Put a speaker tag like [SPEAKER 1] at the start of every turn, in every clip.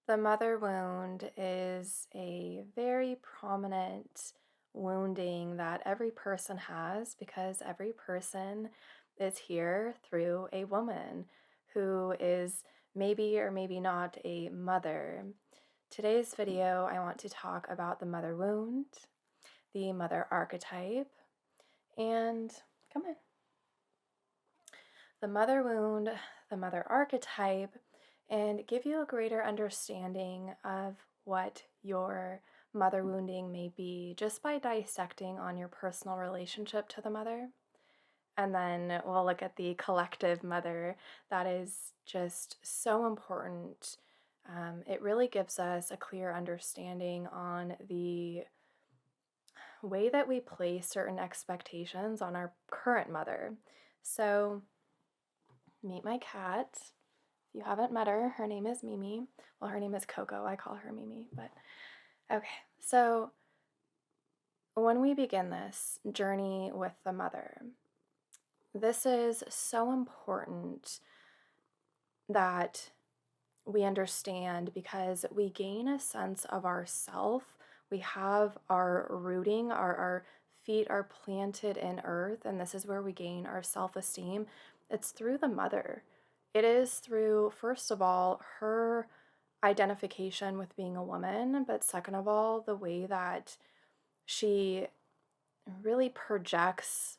[SPEAKER 1] The mother wound is a very prominent wounding that every person has because every person is here through a woman who is maybe or maybe not a mother. Today's video, I want to talk about the mother wound, the mother archetype, and come on, the mother wound, the mother archetype, and give you a greater understanding of what your mother wounding may be just by dissecting on your personal relationship to the mother. And then we'll look at the collective mother that is just so important. It really gives us a clear understanding on the way that we place certain expectations on our current mother. So, meet my cat. If you haven't met her, her name is Mimi. Well, her name is Coco. I call her Mimi, but okay. So, when we begin this journey with the mother, this is so important that we understand because we gain a sense of ourself. We have our rooting, our feet are planted in earth, and this is where we gain our self-esteem. It's through the mother. It is through, first of all, her identification with being a woman, but second of all, the way that she really projects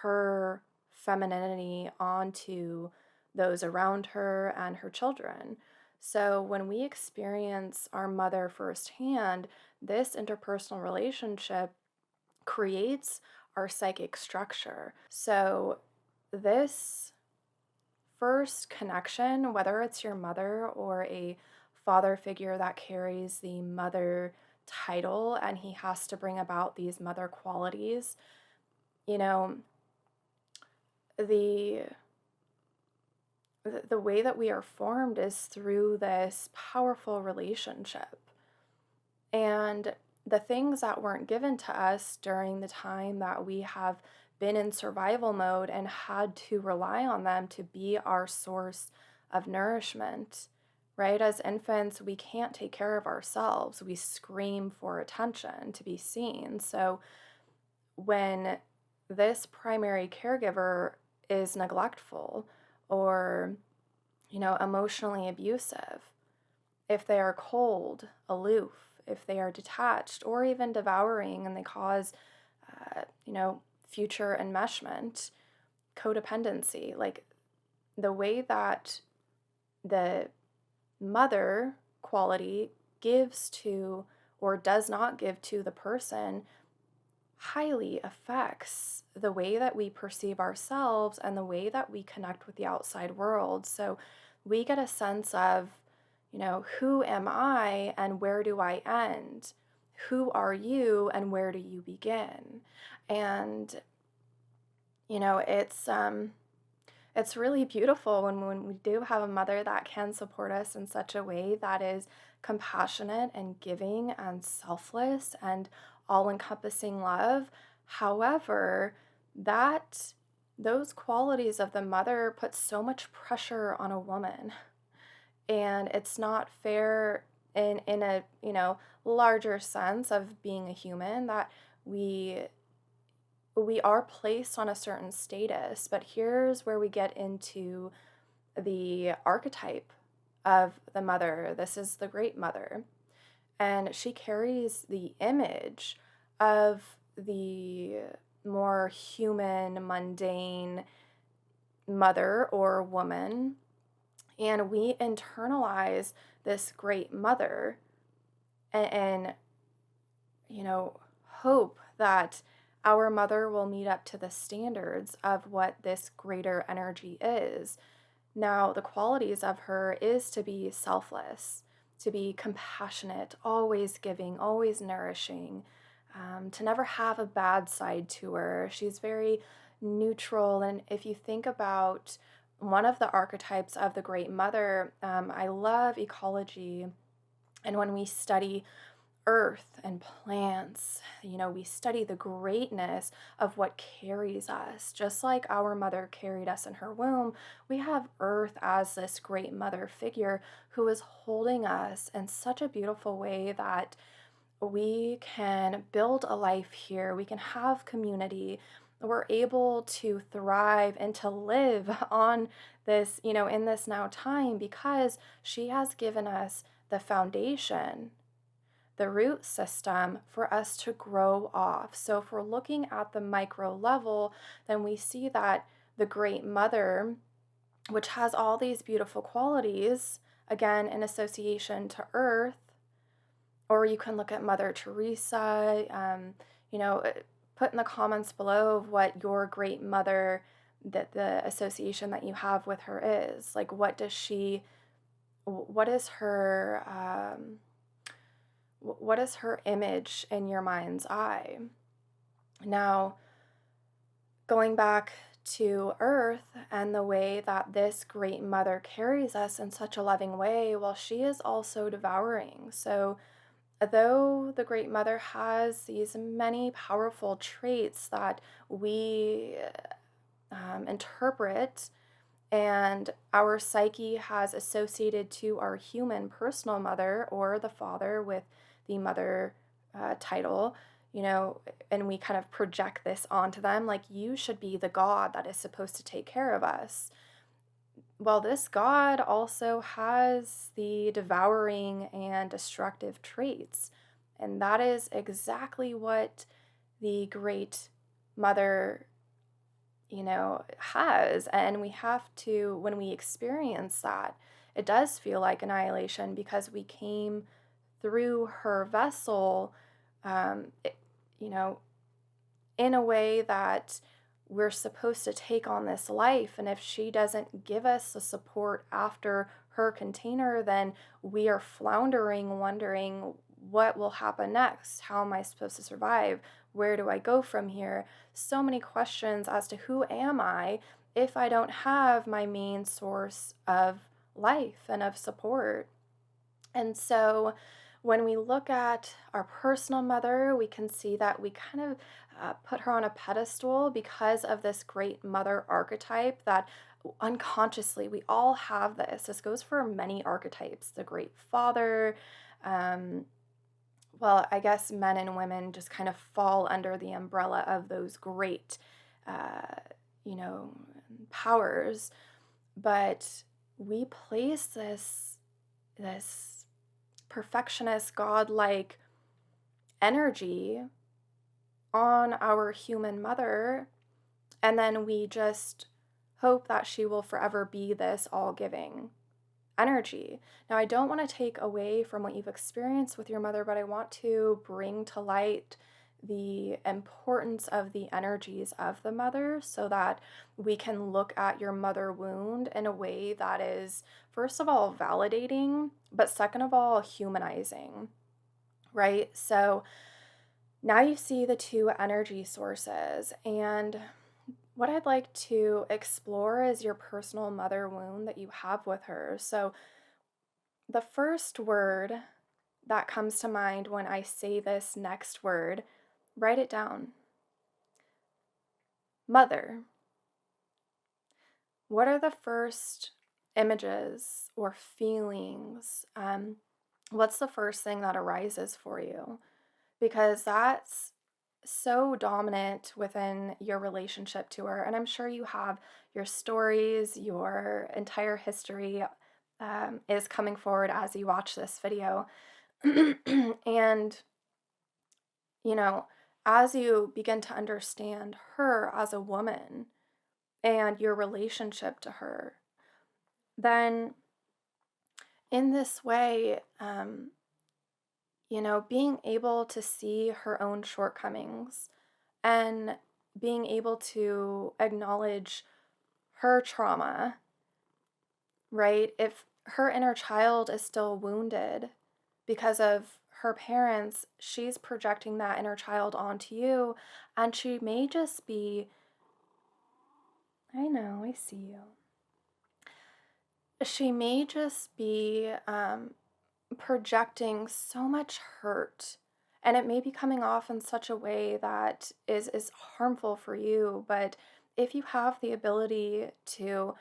[SPEAKER 1] her femininity onto those around her and her children. So when we experience our mother firsthand, this interpersonal relationship creates our psychic structure. So this first connection, whether it's your mother or a father figure that carries the mother title and he has to bring about these mother qualities, you know, the the way that we are formed is through this powerful relationship. And the things that weren't given to us during the time that we have been in survival mode and had to rely on them to be our source of nourishment, right? As infants, we can't take care of ourselves. We scream for attention to be seen. So when this primary caregiver is neglectful or, emotionally abusive, if they are cold, aloof, if they are detached, or even devouring and they cause, future enmeshment, codependency, like the way that the mother quality gives to or does not give to the person highly affects the way that we perceive ourselves and the way that we connect with the outside world. So we get a sense of, who am I and where do I end? Who are you and where do you begin? And it's really beautiful when we do have a mother that can support us in such a way that is compassionate and giving and selfless and all-encompassing love. However, that those qualities of the mother put so much pressure on a woman, and it's not fair in a larger sense of being a human that we are placed on a certain status. But here's where we get into the archetype of the mother. This is the great mother, and she carries the image of the more human, mundane mother or woman, and we internalize this great mother and hope that our mother will meet up to the standards of what this greater energy is. Now, the qualities of her is to be selfless, to be compassionate, always giving, always nourishing, to never have a bad side to her. She's very neutral. And if you think about one of the archetypes of the Great Mother, I love ecology. And when we study earth and plants. We study the greatness of what carries us. Just like our mother carried us in her womb, we have earth as this great mother figure who is holding us in such a beautiful way that we can build a life here, we can have community, we're able to thrive and to live on this, in this now time because she has given us the foundation, the root system for us to grow off. So if we're looking at the micro level, then we see that the great mother, which has all these beautiful qualities, again, in association to earth, or you can look at Mother Teresa. Put in the comments below of what your great mother, that the association that you have with her is. Like, what is her, what is her image in your mind's eye? Now, going back to earth and the way that this great mother carries us in such a loving way, well, she is also devouring. So, though the Great Mother has these many powerful traits that we interpret and our psyche has associated to our human personal mother or the father with the mother title, and we kind of project this onto them like, you should be the God that is supposed to take care of us. Well, this God also has the devouring and destructive traits. And that is exactly what the great mother, has. And we have to, when we experience that, it does feel like annihilation because we came through her vessel, um, it- you know, in a way that we're supposed to take on this life. And if she doesn't give us the support after her container, then we are floundering, wondering what will happen next. How am I supposed to survive? Where do I go from here? So many questions as to who am I if I don't have my main source of life and of support. And so when we look at our personal mother, we can see that we kind of put her on a pedestal because of this great mother archetype that unconsciously we all have this. This goes for many archetypes. The great father, um, well, I guess men and women just kind of fall under the umbrella of those great, uh, you know, powers. But we place this perfectionist, godlike energy on our human mother, and then we just hope that she will forever be this all giving energy. Now, I don't want to take away from what you've experienced with your mother, but I want to bring to light the importance of the energies of the mother so that we can look at your mother wound in a way that is, first of all, validating, but second of all, humanizing, right? So now you see the two energy sources, and what I'd like to explore is your personal mother wound that you have with her. So the first word that comes to mind when I say this next word, write it down. Mother. What are the first images or feelings? What's the first thing that arises for you? Because that's so dominant within your relationship to her. And I'm sure you have your stories, your entire history is coming forward as you watch this video. And, you know, as you begin to understand her as a woman and your relationship to her, then in this way, being able to see her own shortcomings and being able to acknowledge her trauma, right? If her inner child is still wounded because of her parents, she's projecting that inner child onto you, and she may just be, I know, I see you. She may just be projecting so much hurt And it may be coming off in such a way that is harmful for you, but if you have the ability to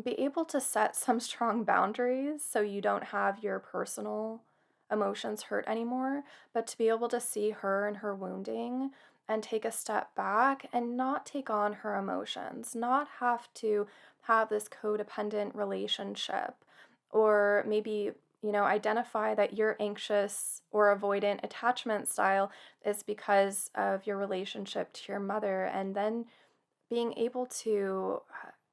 [SPEAKER 1] be able to set some strong boundaries so you don't have your personal emotions hurt anymore, but to be able to see her and her wounding and take a step back and not take on her emotions, not have to have this codependent relationship, or maybe, identify that your anxious or avoidant attachment style is because of your relationship to your mother, and then being able to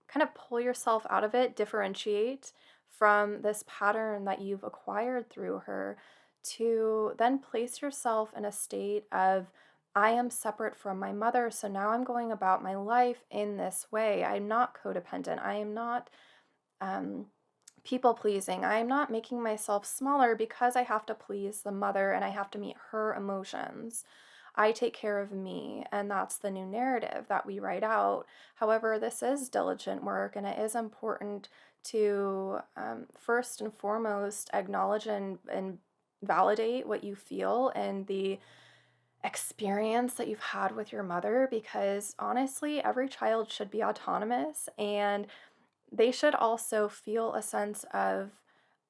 [SPEAKER 1] kind of pull yourself out of it, differentiate from this pattern that you've acquired through her, to then place yourself in a state of, I am separate from my mother, so now I'm going about my life in this way. I'm not codependent. I am not um, people pleasing. I am not making myself smaller because I have to please the mother and I have to meet her emotions. I take care of me, and that's the new narrative that we write out. However, this is diligent work, and it is important to first and foremost acknowledge and validate what you feel and the experience that you've had with your mother, because honestly, every child should be autonomous, and they should also feel a sense of,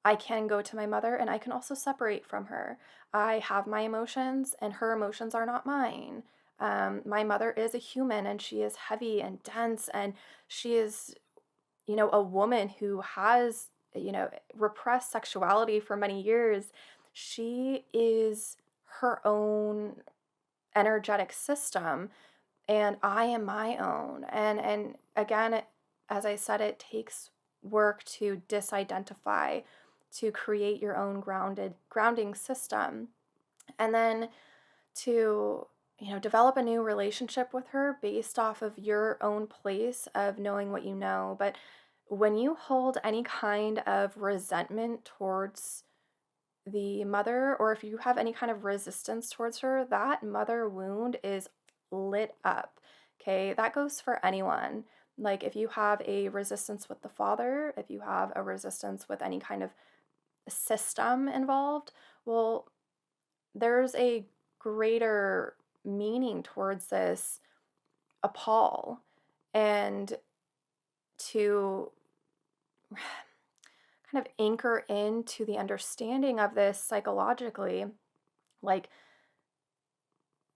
[SPEAKER 1] I can go to my mother and I can also separate from her. I have my emotions and her emotions are not mine. My mother is a human and she is heavy and dense, and she is, a woman who has, repressed sexuality for many years. She is her own energetic system, and I am my own. And again, as I said, it takes work to disidentify, to create your own grounding system, and then to develop a new relationship with her based off of your own place of knowing what you know. But when you hold any kind of resentment towards the mother, or if you have any kind of resistance towards her, that mother wound is lit up. Okay, that goes for anyone. Like if you have a resistance with the father, if you have a resistance with any kind of system involved, well, there's a greater meaning towards this appall. And to kind of anchor into the understanding of this psychologically, like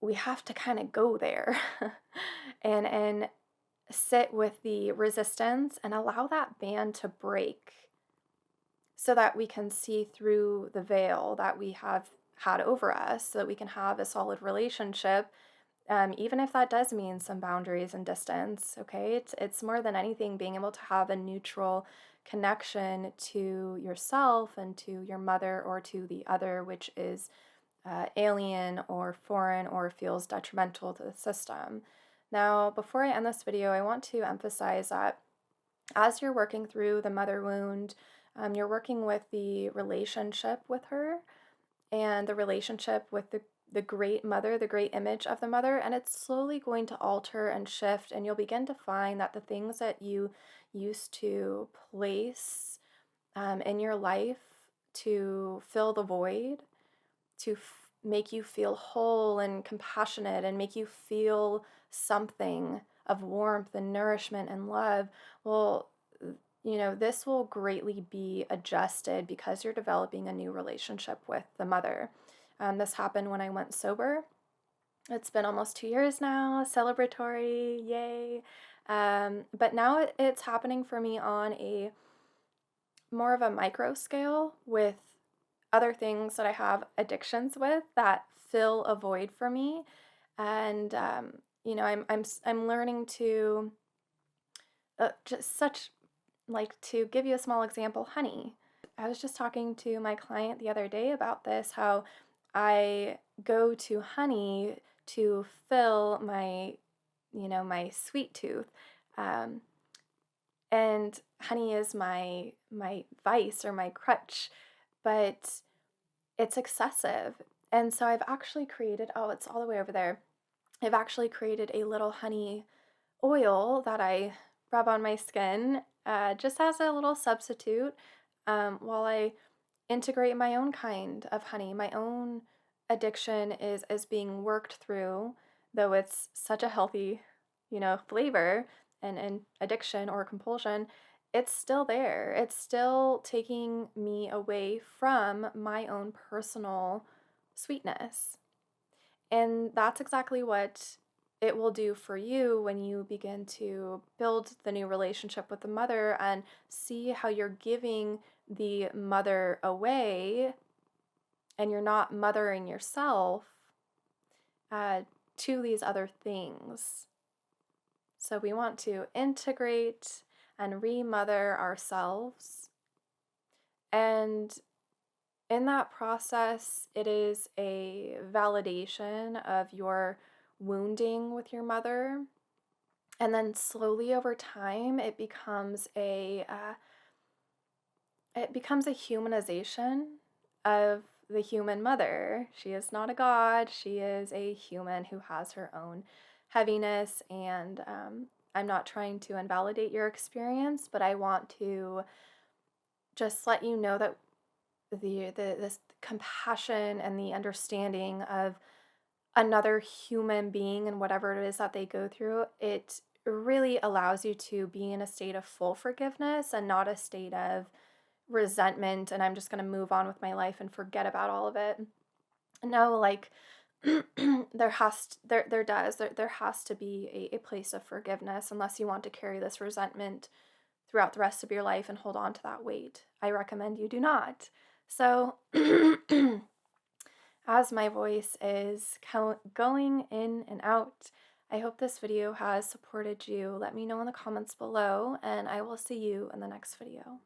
[SPEAKER 1] we have to kind of go there and sit with the resistance and allow that band to break so that we can see through the veil that we have had over us, so that we can have a solid relationship, even if that does mean some boundaries and distance. Okay, it's more than anything being able to have a neutral connection to yourself and to your mother, or to the other, which is alien or foreign or feels detrimental to the system. Now, before I end this video, I want to emphasize that as you're working through the mother wound, you're working with the relationship with her and the relationship with the great mother, the great image of the mother, and it's slowly going to alter and shift, and you'll begin to find that the things that you used to place in your life to fill the void, to make you feel whole and compassionate and make you feel something of warmth and nourishment and love, well, this will greatly be adjusted because you're developing a new relationship with the mother. This happened when I went sober. It's been almost 2 years now, celebratory, yay. But now it's happening for me on a more of a micro scale with other things that I have addictions with that fill a void for me. And I'm learning to just such, like, to give you a small example, honey. I was just talking to my client the other day about this, how I go to honey to fill my sweet tooth. Um, and honey is my vice or my crutch, but it's excessive. And so I've actually created, oh, it's all the way over there. I've actually created a little honey oil that I rub on my skin, just as a little substitute while I integrate my own kind of honey. My own addiction is being worked through, though it's such a healthy, flavor and addiction or compulsion, it's still there. It's still taking me away from my own personal sweetness. And that's exactly what it will do for you when you begin to build the new relationship with the mother and see how you're giving the mother away and you're not mothering yourself uh, to these other things. So we want to integrate and remother ourselves. And in that process, it is a validation of your wounding with your mother. And then slowly over time, it becomes a humanization of the human mother. She is not a god. She is a human who has her own heaviness. And I'm not trying to invalidate your experience, but I want to just let you know that this compassion and the understanding of another human being and whatever it is that they go through, it really allows you to be in a state of full forgiveness and not a state of resentment and I'm just going to move on with my life and forget about all of it. No, like there has to be a place of forgiveness unless you want to carry this resentment throughout the rest of your life and hold on to that weight. I recommend you do not. So as my voice is going in and out, I hope this video has supported you. Let me know in the comments below, and I will see you in the next video.